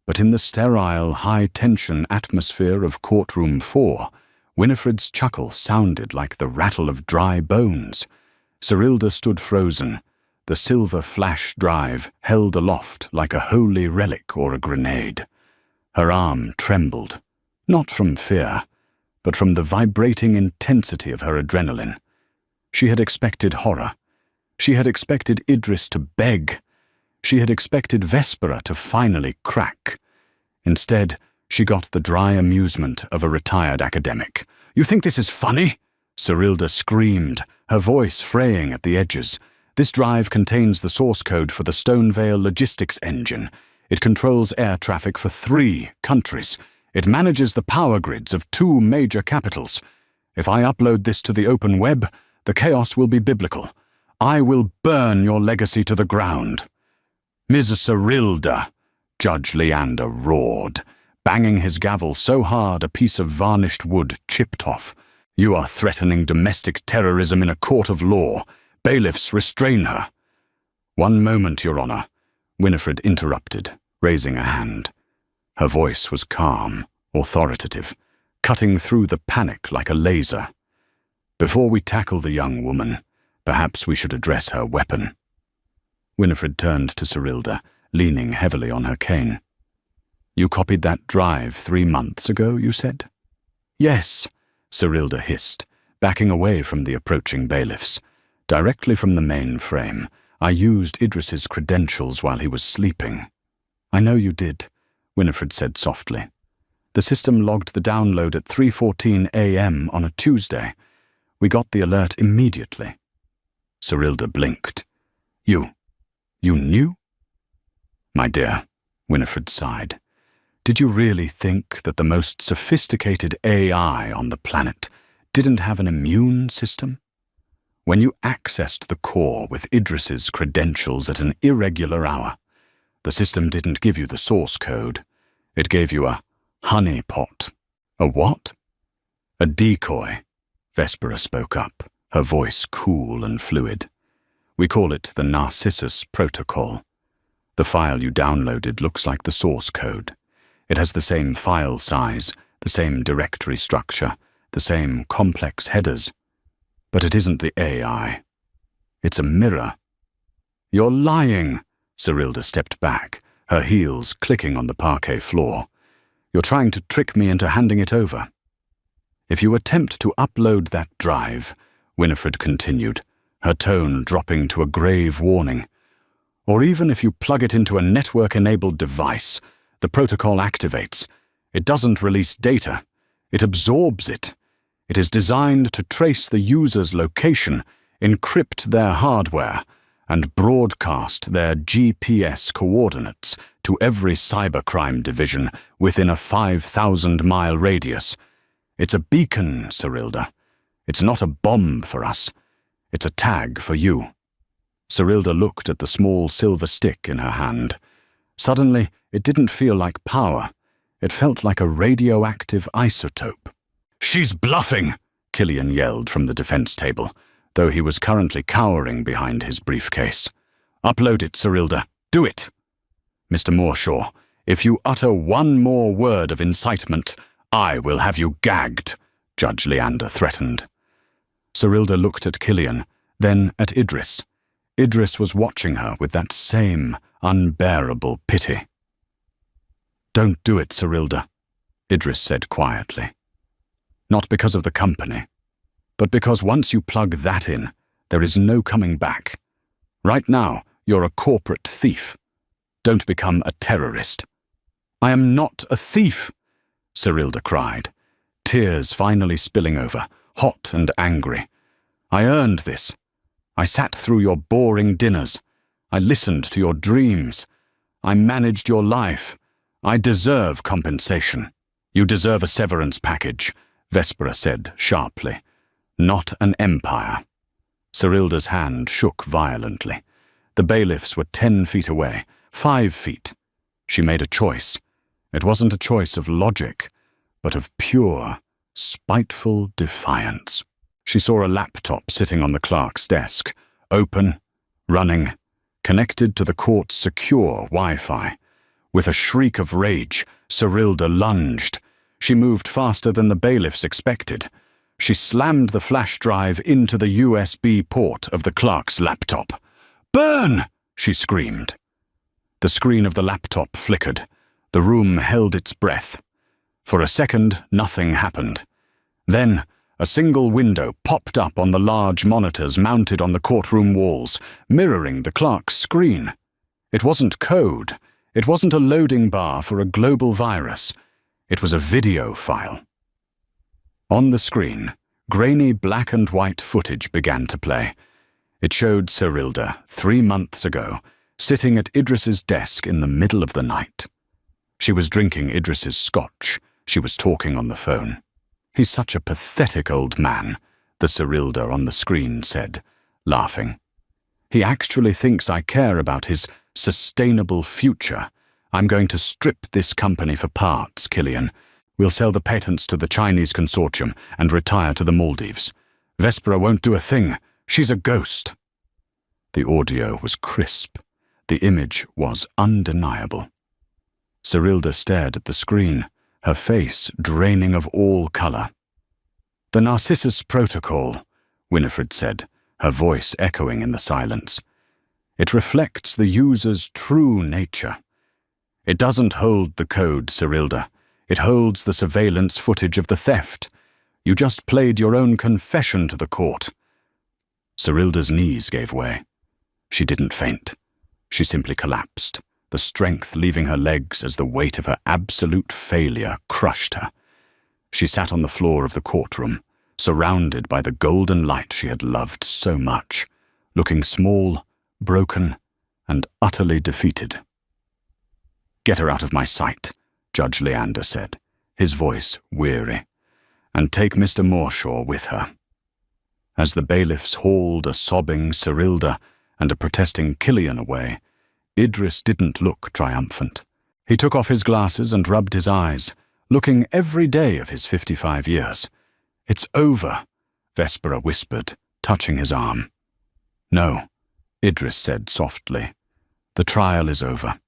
but in the sterile, high-tension atmosphere of courtroom 4, Winifred's chuckle sounded like the rattle of dry bones. Cyrilda stood frozen, the silver flash drive held aloft like a holy relic or a grenade. Her arm trembled, not from fear, but from the vibrating intensity of her adrenaline. She had expected horror. She had expected Idris to beg. She had expected Vespera to finally crack. Instead, she got the dry amusement of a retired academic. You think this is funny? Cyrilda screamed, her voice fraying at the edges. This drive contains the source code for the Stonevale logistics engine. It controls air traffic for 3 countries. It manages the power grids of 2 major capitals. If I upload this to the open web, the chaos will be biblical. I will burn your legacy to the ground. Ms. Cyrilda, Judge Leander roared, banging his gavel so hard a piece of varnished wood chipped off. You are threatening domestic terrorism in a court of law. Bailiffs, restrain her. One moment, Your Honor, Winifred interrupted, raising a hand. Her voice was calm, authoritative, cutting through the panic like a laser. Before we tackle the young woman, perhaps we should address her weapon. Winifred turned to Cyrilda, leaning heavily on her cane. You copied that drive 3 months ago, you said? Yes, Cyrilda hissed, backing away from the approaching bailiffs. Directly from the main frame, I used Idris's credentials while he was sleeping. I know you did, Winifred said softly. The system logged the download at 3:14 a.m. on a Tuesday. We got the alert immediately. Cyrilda blinked. You knew? My dear, Winifred sighed. Did you really think that the most sophisticated AI on the planet didn't have an immune system? When you accessed the core with Idris's credentials at an irregular hour, the system didn't give you the source code. It gave you a honeypot. A what? A decoy, Vespera spoke up, her voice cool and fluid. We call it the Narcissus Protocol. The file you downloaded looks like the source code. It has the same file size, the same directory structure, the same complex headers. But it isn't the AI. It's a mirror. You're lying, Cyrilda stepped back, her heels clicking on the parquet floor. You're trying to trick me into handing it over. If you attempt to upload that drive, Winifred continued, her tone dropping to a grave warning, or even if you plug it into a network-enabled device, the protocol activates. It doesn't release data. It absorbs it. It is designed to trace the user's location, encrypt their hardware, and broadcast their GPS coordinates to every cybercrime division within a 5,000-mile radius. It's a beacon, Cyrilda. It's not a bomb for us. It's a tag for you. Cyrilda looked at the small silver stick in her hand. Suddenly, it didn't feel like power. It felt like a radioactive isotope. She's bluffing, Killian yelled from the defense table, though he was currently cowering behind his briefcase. Upload it, Cyrilda. Do it. Mr. Moorshaw, if you utter one more word of incitement, I will have you gagged, Judge Leander threatened. Cyrilda looked at Killian, then at Idris. Idris was watching her with that same unbearable pity. Don't do it, Cyrilda, Idris said quietly. Not because of the company, but because once you plug that in, there is no coming back. Right now, you're a corporate thief. Don't become a terrorist. I am not a thief, Cyrilda cried, tears finally spilling over, hot and angry. I earned this. I sat through your boring dinners. I listened to your dreams. I managed your life. I deserve compensation. You deserve a severance package, Vespera said sharply. Not an empire. Cyrilda's hand shook violently. The bailiffs were 10 feet away, 5 feet. She made a choice. It wasn't a choice of logic, but of pure, spiteful defiance. She saw a laptop sitting on the clerk's desk, open, running, connected to the court's secure Wi-Fi. With a shriek of rage, Cyrilda lunged. She moved faster than the bailiffs expected. She slammed the flash drive into the USB port of the clerk's laptop. "Burn!" she screamed. The screen of the laptop flickered. The room held its breath. For a second, nothing happened. Then, a single window popped up on the large monitors mounted on the courtroom walls, mirroring the clerk's screen. It wasn't code. It wasn't a loading bar for a global virus. It was a video file. On the screen, grainy black and white footage began to play. It showed Cyrilda, 3 months ago, sitting at Idris's desk in the middle of the night. She was drinking Idris's scotch. She was talking on the phone. He's such a pathetic old man, the Cyrilda on the screen said, laughing. He actually thinks I care about his sustainable future. I'm going to strip this company for parts, Killian. We'll sell the patents to the Chinese consortium and retire to the Maldives. Vespera won't do a thing. She's a ghost. The audio was crisp. The image was undeniable. Cyrilda stared at the screen, her face draining of all color. The Narcissus Protocol, Winifred said, her voice echoing in the silence. It reflects the user's true nature. It doesn't hold the code, Cyrilda. It holds the surveillance footage of the theft. You just played your own confession to the court. Cyrilda's knees gave way. She didn't faint. She simply collapsed, the strength leaving her legs as the weight of her absolute failure crushed her. She sat on the floor of the courtroom, surrounded by the golden light she had loved so much, looking small, broken, and utterly defeated. "Get her out of my sight," Judge Leander said, his voice weary, "and take Mr. Moorshaw with her." As the bailiffs hauled a sobbing Cyrilda and a protesting Killian away, Idris didn't look triumphant. He took off his glasses and rubbed his eyes, looking every day of his 55 years. "It's over," Vespera whispered, touching his arm. "No," Idris said softly. "The trial is over.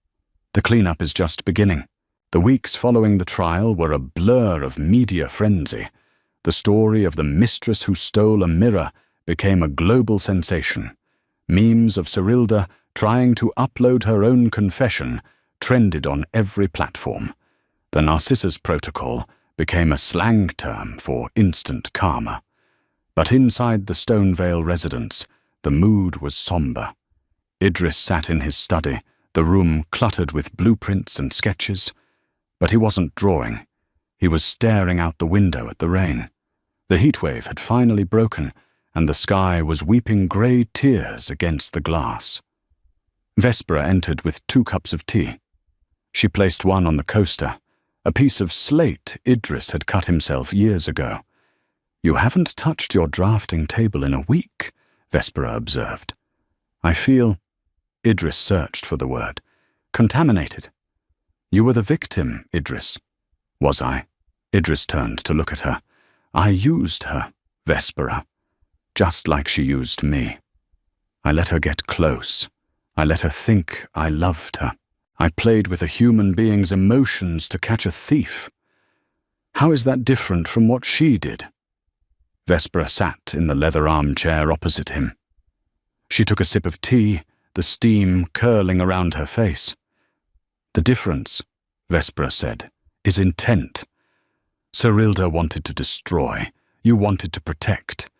The cleanup is just beginning." The weeks following the trial were a blur of media frenzy. The story of the mistress who stole a mirror became a global sensation. Memes of Cyrilda trying to upload her own confession trended on every platform. The Narcissus Protocol became a slang term for instant karma. But inside the Stonevale residence, the mood was somber. Idris sat in his study, the room cluttered with blueprints and sketches. But he wasn't drawing. He was staring out the window at the rain. The heatwave had finally broken, and the sky was weeping grey tears against the glass. Vespera entered with 2 cups of tea. She placed one on the coaster, a piece of slate Idris had cut himself years ago. "You haven't touched your drafting table in a week," Vespera observed. "I feel—" Idris searched for the word. "Contaminated." "You were the victim, Idris." "Was I?" Idris turned to look at her. "I used her, Vespera, just like she used me. I let her get close. I let her think I loved her. I played with a human being's emotions to catch a thief. How is that different from what she did?" Vespera sat in the leather armchair opposite him. She took a sip of tea, the steam curling around her face. "The difference," Vespera said, "is intent. Cyrilda wanted to destroy. You wanted to protect.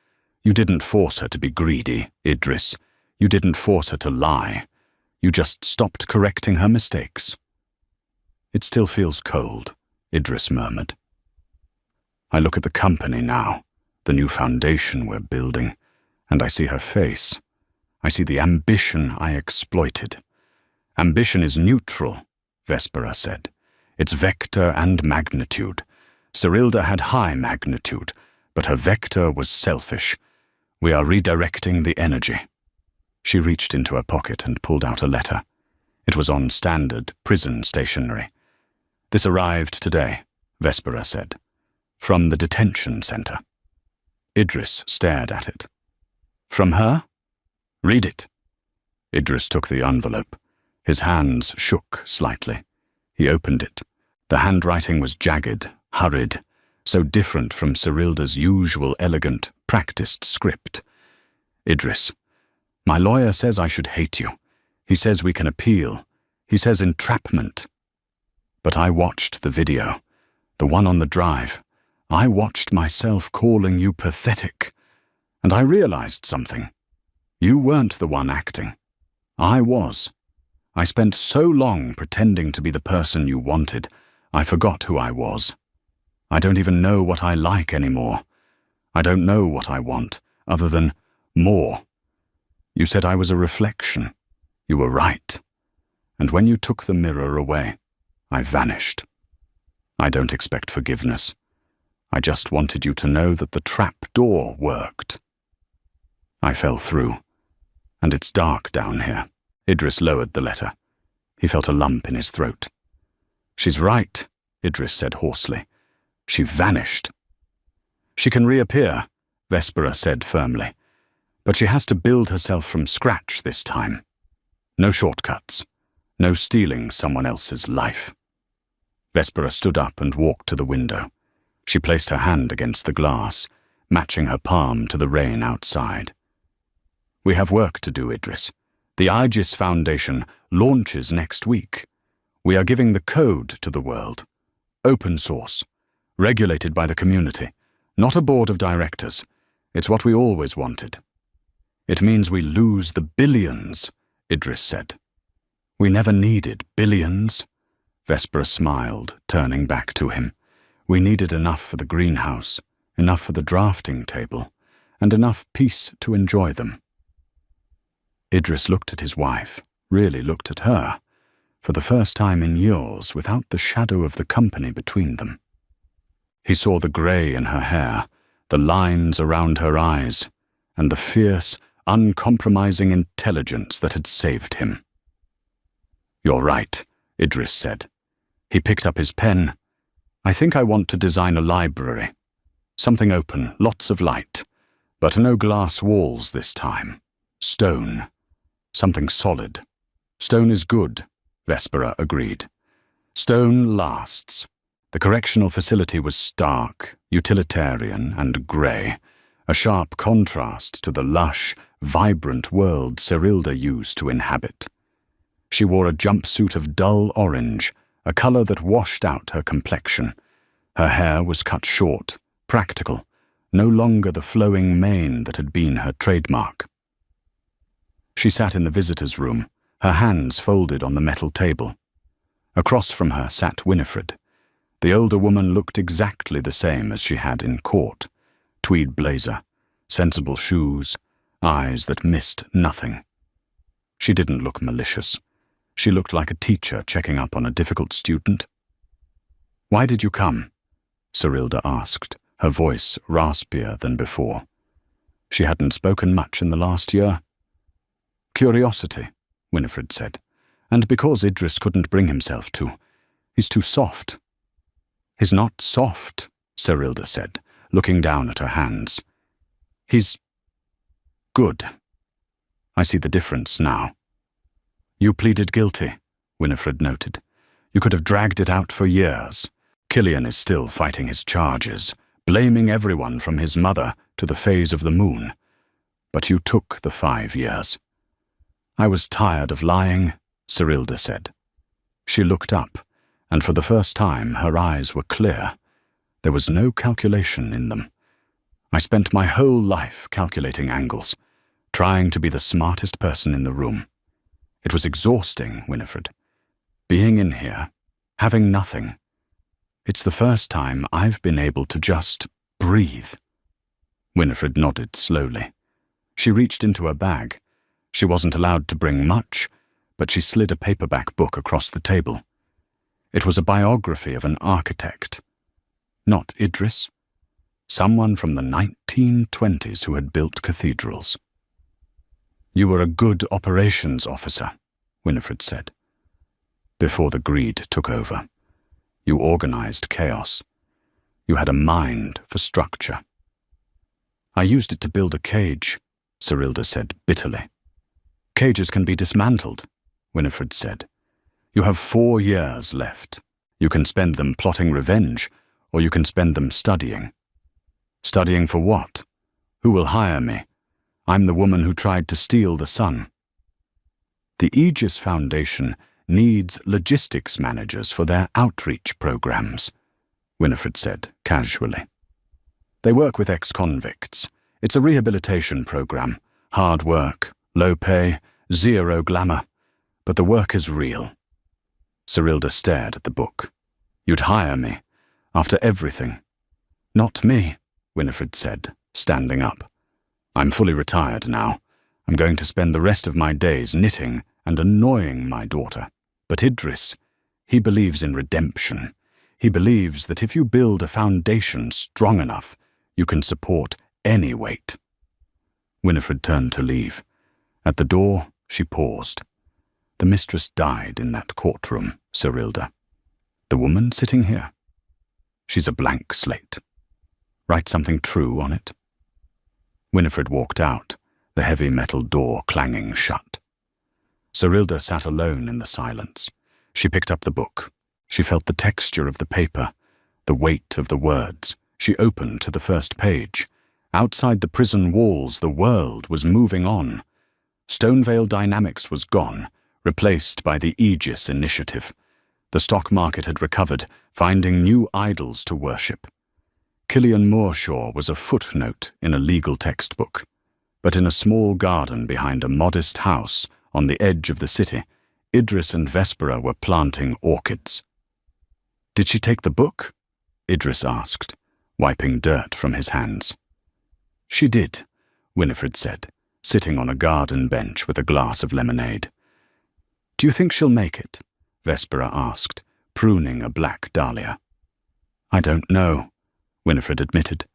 You didn't force her to be greedy, Idris. You didn't force her to lie. You just stopped correcting her mistakes." "It still feels cold," Idris murmured. "I look at the company now, the new foundation we're building, and I see her face. I see the ambition I exploited. Ambition is neutral," Vespera said. "It's vector and magnitude. Cyrilda had high magnitude, but her vector was selfish. We are redirecting the energy." She reached into her pocket and pulled out a letter. It was on standard prison stationery. "This arrived today," Vespera said, "from the detention center." Idris stared at it. "From her? Read it." Idris took the envelope. His hands shook slightly. He opened it. The handwriting was jagged, hurried, so different from Cyrilda's usual elegant, practiced script. "Idris, my lawyer says I should hate you. He says we can appeal. He says entrapment. But I watched the video, the one on the drive. I watched myself calling you pathetic. And I realized something. You weren't the one acting. I was. I spent so long pretending to be the person you wanted, I forgot who I was. I don't even know what I like anymore. I don't know what I want, other than more. You said I was a reflection. You were right. And when you took the mirror away, I vanished. I don't expect forgiveness. I just wanted you to know that the trap door worked. I fell through, and it's dark down here." Idris lowered the letter. He felt a lump in his throat. "She's right," Idris said hoarsely. "She vanished." "She can reappear," Vespera said firmly. "But she has to build herself from scratch this time. No shortcuts. No stealing someone else's life." Vespera stood up and walked to the window. She placed her hand against the glass, matching her palm to the rain outside. "We have work to do, Idris. The Aegis Foundation launches next week. We are giving the code to the world. Open source. Regulated by the community. Not a board of directors. It's what we always wanted. It means we lose the billions, Idris said. We never needed billions. Vespera smiled, turning back to him. We needed enough for the greenhouse, enough for the drafting table, and enough peace to enjoy them. Idris looked at his wife, really looked at her, for the first time in years without the shadow of the company between them. He saw the grey in her hair, the lines around her eyes, and the fierce, uncompromising intelligence that had saved him. "You're right," Idris said. He picked up his pen. "I think I want to design a library. Something open, lots of light, but no glass walls this time. Stone. Something solid. Stone is good," Vespera agreed. "Stone lasts." The correctional facility was stark, utilitarian, and grey, a sharp contrast to the lush, vibrant world Cyrilda used to inhabit. She wore a jumpsuit of dull orange, a colour that washed out her complexion. Her hair was cut short, practical, no longer the flowing mane that had been her trademark. She sat in the visitors' room, her hands folded on the metal table. Across from her sat Winifred. The older woman looked exactly the same as she had in court. Tweed blazer, sensible shoes, eyes that missed nothing. She didn't look malicious. She looked like a teacher checking up on a difficult student. "Why did you come?" Cyrilda asked, her voice raspier than before. She hadn't spoken much in the last year. "Curiosity," Winifred said, "and because Idris couldn't bring himself to. He's too soft." "He's not soft," Cyrilda said, looking down at her hands. "He's good. I see the difference now." "You pleaded guilty," Winifred noted. "You could have dragged it out for years. Killian is still fighting his charges, blaming everyone from his mother to the phase of the moon. But you took the 5 years." "I was tired of lying," Cyrilda said. She looked up, and for the first time her eyes were clear. There was no calculation in them. "I spent my whole life calculating angles, trying to be the smartest person in the room. It was exhausting, Winifred. Being in here, having nothing. It's the first time I've been able to just breathe." Winifred nodded slowly. She reached into her bag. She wasn't allowed to bring much, but she slid a paperback book across the table. It was a biography of an architect. Not Idris. Someone from the 1920s who had built cathedrals. "You were a good operations officer," Winifred said. "Before the greed took over. You organized chaos. You had a mind for structure." "I used it to build a cage," Cyrilda said bitterly. "Cages can be dismantled," Winifred said. "You have 4 years left. You can spend them plotting revenge, or you can spend them studying." "Studying for what? Who will hire me? I'm the woman who tried to steal the sun." "The Aegis Foundation needs logistics managers for their outreach programs," Winifred said casually. "They work with ex-convicts. It's a rehabilitation program. Hard work, low pay, zero glamour. But the work is real." Cyrilda stared at the book. "You'd hire me, after everything." "Not me," Winifred said, standing up. "I'm fully retired now. I'm going to spend the rest of my days knitting and annoying my daughter. But Idris, he believes in redemption. He believes that if you build a foundation strong enough, you can support any weight." Winifred turned to leave. At the door, she paused. "The mistress died in that courtroom, Cyrilda. The woman sitting here. She's a blank slate. Write something true on it." Winifred walked out, the heavy metal door clanging shut. Cyrilda sat alone in the silence. She picked up the book. She felt the texture of the paper, the weight of the words. She opened to the first page. Outside the prison walls, the world was moving on. Stonevale Dynamics was gone, replaced by the Aegis Initiative. The stock market had recovered, finding new idols to worship. Killian Moorshaw was a footnote in a legal textbook. But in a small garden behind a modest house on the edge of the city, Idris and Vespera were planting orchids. "Did she take the book?" Idris asked, wiping dirt from his hands. "She did," Winifred said, sitting on a garden bench with a glass of lemonade. "Do you think she'll make it?" Vespera asked, pruning a black dahlia. "I don't know," Winifred admitted.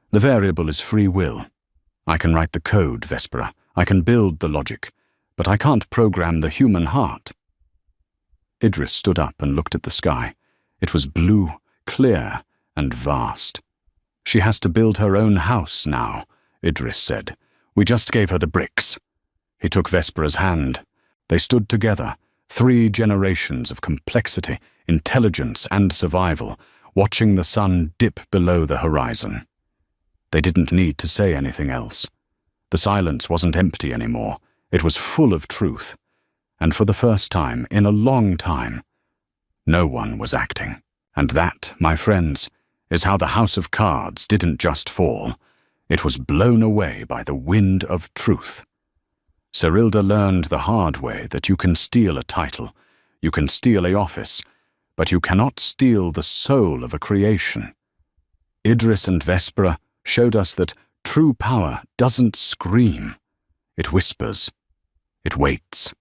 "The variable is free will. I can write the code, Vespera. I can build the logic, but I can't program the human heart." Idris stood up and looked at the sky. It was blue, clear, and vast. "She has to build her own house now," Idris said. "We just gave her the bricks." He took Vespera's hand. They stood together, 3 generations of complexity, intelligence, and survival, watching the sun dip below the horizon. They didn't need to say anything else. The silence wasn't empty anymore. It was full of truth. And for the first time in a long time, no one was acting. And that, my friends, is how the House of Cards didn't just fall. It was blown away by the wind of truth. Cyrilda learned the hard way that you can steal a title, you can steal an office, but you cannot steal the soul of a creation. Idris and Vespera showed us that true power doesn't scream. It whispers. It waits.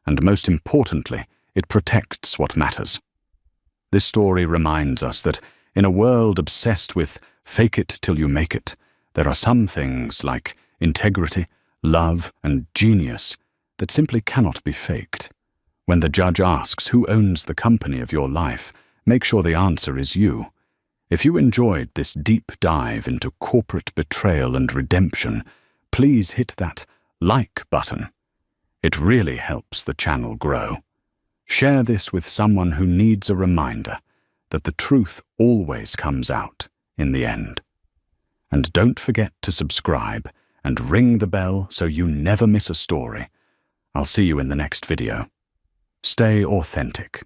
And most importantly, it protects what matters. This story reminds us that in a world obsessed with fake it till you make it, there are some things like integrity, love, and genius that simply cannot be faked. When the judge asks who owns the company of your life, make sure the answer is you. If you enjoyed this deep dive into corporate betrayal and redemption, please hit that like button. It really helps the channel grow. Share this with someone who needs a reminder that the truth always comes out in the end. And don't forget to subscribe and ring the bell so you never miss a story. I'll see you in the next video. Stay authentic.